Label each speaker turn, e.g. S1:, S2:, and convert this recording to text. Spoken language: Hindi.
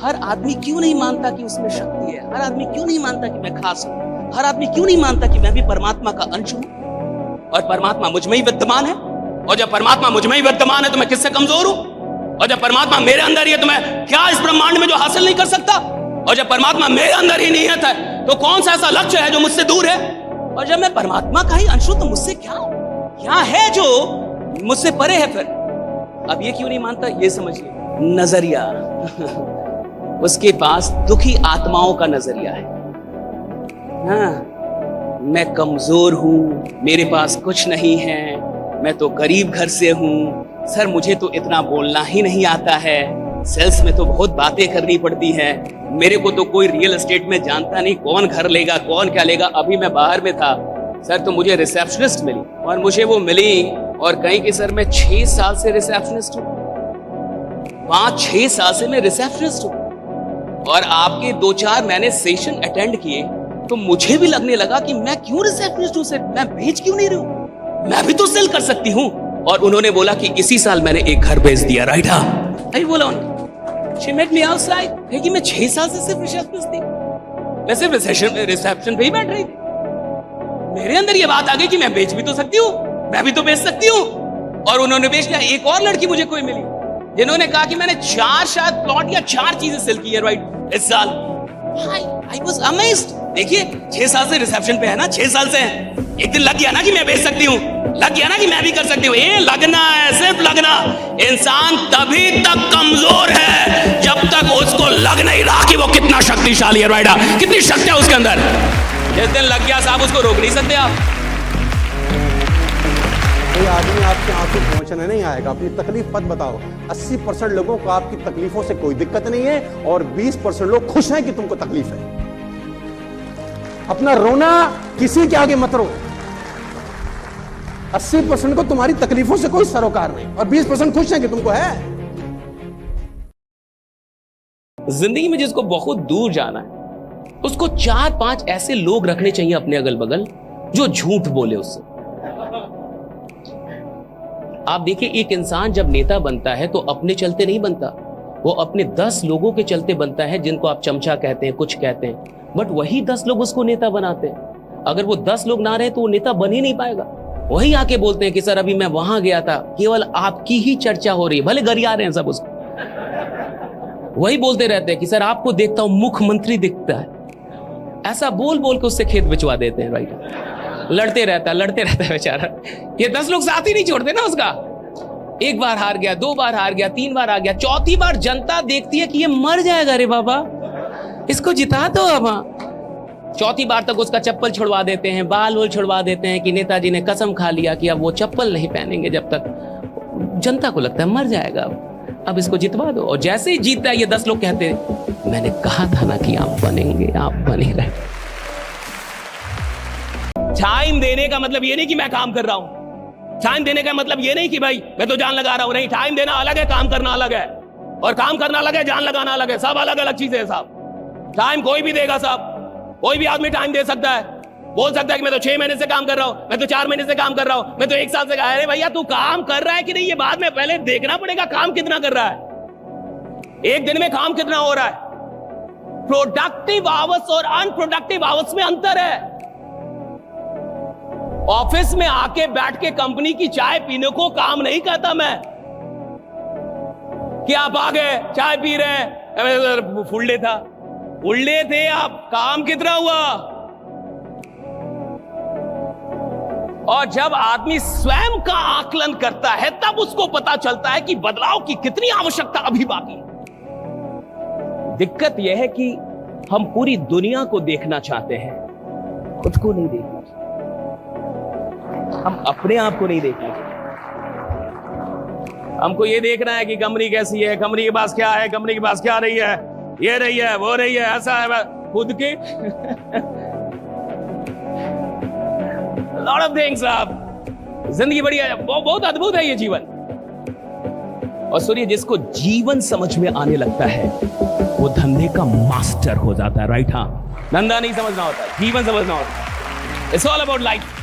S1: हर आदमी क्यों नहीं मानता कि उसमें शक्ति है? हर आदमी क्यों नहीं मानता कि मैं खास हूं? हर आदमी क्यों नहीं मानता कि मैं भी परमात्मा का अंश हूं और परमात्मा मुझ में ही विद्यमान है? और जब परमात्मा मुझ में ही विद्यमान है तो मैं किससे कमजोर हूं? और जब परमात्मा मेरे अंदर ही है तो मैं क्या इस ब्रह्मांड में जो हासिल नहीं कर सकता? और जब परमात्मा मेरे अंदर ही नहीं है तो कौन सा ऐसा लक्ष्य है जो मुझसे दूर है? और जब मैं परमात्मा का ही अंश हूं तो मुझसे क्या है जो मुझसे परे है? फिर अब ये क्यों नहीं मानता? ये समझिए, नजरिया उसके पास दुखी आत्माओं का नजरिया है। हाँ, मैं कमजोर हूं, मेरे पास कुछ नहीं है, मैं तो गरीब घर से हूं, सर मुझे तो इतना बोलना ही नहीं आता है, सेल्स में तो बहुत बातें करनी पड़ती है, मेरे को तो कोई रियल एस्टेट में जानता नहीं, कौन घर लेगा कौन क्या लेगा। अभी मैं बाहर में था सर तो मुझे रिसेप्शनिस्ट मिली और मुझे वो मिली और कहीं कि सर मैं 6 साल से रिसेप्शनिस्ट हूं, 5-6 साल से मैं रिसेप्शनिस्ट हूं और आपके 2-4 मैंने सेशन अटेंड किए तो मुझे भी लगने लगा कि मैं क्यों रिसेप्शनिस्ट हूं, सर मैं बेच क्यों नहीं रही हूं, मैं भी तो सेल कर सकती हूं। और उन्होंने बोला कि इसी साल मैंने एक घर बेच दिया। राइट? हाँ, नहीं बोला उन्होंने। She met me outside, क्योंकि मैं 6 साल से सिर्फ रिसेप्शनिस्ट थी, मैं सिर्फ रिसेप्शन पे ही बैठ रही थी। मेरे अंदर ये बात आ गई कि मैं बेच भी तो सकती हूँ, मैं भी तो बेच सकती हूँ। और उन्होंने बेच दिया। एक और लड़की मुझे कोई मिली जिन्होंने कहा कि मैंने 4 शायद प्लॉट या 4 चीजें सेल की है राइट इस साल। I was amazed। देखिए 6 साल से रिसेप्शन पे है ना, 6 साल से है। एक दिन लग गया ना कि मैं बेच सकती हूँ, लग गया ना कि मैं भी कर सकती हूँ। ये लगना है, सिर्फ लगना। इंसान तभी तक कमजोर है जब तक उसको लग नहीं रहा कि वो कितना शक्तिशाली है। राइट? कितनी शक्ति है उसके अंदर। जिस दिन लग गया साहब उसको रोक नहीं सकते आप।
S2: कोई आदमी आपके आंसू पहुंचने नहीं आएगा। अपनी तकलीफ मत बताओ। 80% लोगों को आपकी तकलीफों से कोई दिक्कत नहीं है और 20% लोग खुश हैं कि तुमको तकलीफ है। अपना रोना किसी के आगे मत रो। 80% को तुम्हारी तकलीफों से कोई सरोकार नहीं और 20% खुश हैं कि तुमको है।
S1: जिंदगी में जिसको बहुत दूर जाना है उसको 4-5 ऐसे लोग रखने चाहिए अपने अगल बगल जो झूठ बोले उससे। आप देखिए, एक इंसान जब नेता बनता है तो अपने चलते नहीं बनता, वो अपने 10 लोगों के चलते बनता है, जिनको आप चमचा कहते हैं, कुछ कहते हैं, बट वही 10 लोग उसको नेता बनाते हैं। अगर वो 10 लोग ना रहे तो वो नेता बन ही नहीं पाएगा। वही आके बोलते हैं कि सर अभी मैं वहां गया था, केवल आपकी ही चर्चा हो रही है, भले गरिया रहे हैं सब उसको। वही बोलते रहते हैं कि सर आपको देखता हूं मुख्यमंत्री दिखता है, ऐसा बोल बोल के उससे खेत बिचवा देते हैं। राइट? लड़ते रहता है बेचारा। ये 10 लोग साथ ही नहीं छोड़ते ना उसका। एक बार हार गया, 2 बार हार गया, 3 बार हार गया, 4थी बार जनता देखती है कि ये मर जाएगा, रे बाबा इसको जिता दो अब। 4थी बार तक उसका चप्पल छुड़वा देते हैं, बाल वोल छुड़वा देते हैं कि नेताजी ने कसम खा लिया कि अब वो चप्पल नहीं पहनेंगे जब तक। जनता को लगता है मर जाएगा, अब इसको जितवा दो। और जैसे ही जीतता है ये 10 लोग कहते हैं मैंने कहा था ना कि आप बनेंगे, आप बने रहे। टाइम देने का मतलब ये नहीं कि मैं काम कर रहा हूं। टाइम देने का मतलब ये नहीं कि भाई मैं तो जान लगा रहा हूं। नहीं, टाइम देना अलग है, काम करना अलग है। और काम करना अलग है, जान लगाना अलग है। सब अलग अलग चीजें हैं साहब। टाइम कोई भी देगा साहब, कोई भी आदमी टाइम दे सकता है। बोल सकता है कि मैं तो 6 महीने से काम कर रहा हूं, मैं तो 4 महीने से काम कर रहा हूं, मैं तो 1 साल से। अरे भैया तू काम कर रहा है कि नहीं ये बाद में पहले देखना पड़ेगा, काम कितना कर रहा है, एक दिन में काम कितना हो रहा है। प्रोडक्टिव आवर्स और अनप्रोडक्टिव आवर्स में अंतर है। ऑफिस में आके बैठ के कंपनी की चाय पीने को काम नहीं कहता मैं कि आप आ गए चाय पी रहे। फुल डे था, फुल डे थे आप, काम कितना हुआ। और जब आदमी स्वयं का आकलन करता है तब उसको पता चलता है कि बदलाव की कितनी आवश्यकता अभी बाकी है। दिक्कत यह है कि हम पूरी दुनिया को देखना चाहते हैं, खुद को नहीं देखना चाहते। हम अपने आप को नहीं देखना चाहते। हमको ये देखना है कि कंपनी कैसी है, कंपनी के पास क्या है, कंपनी के पास क्या रही है, ये रही है, वो रही है, ऐसा है। खुद के लॉट ऑफ थिंग्स। आप जिंदगी बड़ी है, बहुत अद्भुत है ये जीवन। और सुनिए, जिसको जीवन समझ में आने लगता है वो धंधे का मास्टर हो जाता है। राइट? हाँ, धंधा नहीं समझना होता, जीवन समझना होता है। It's all about life.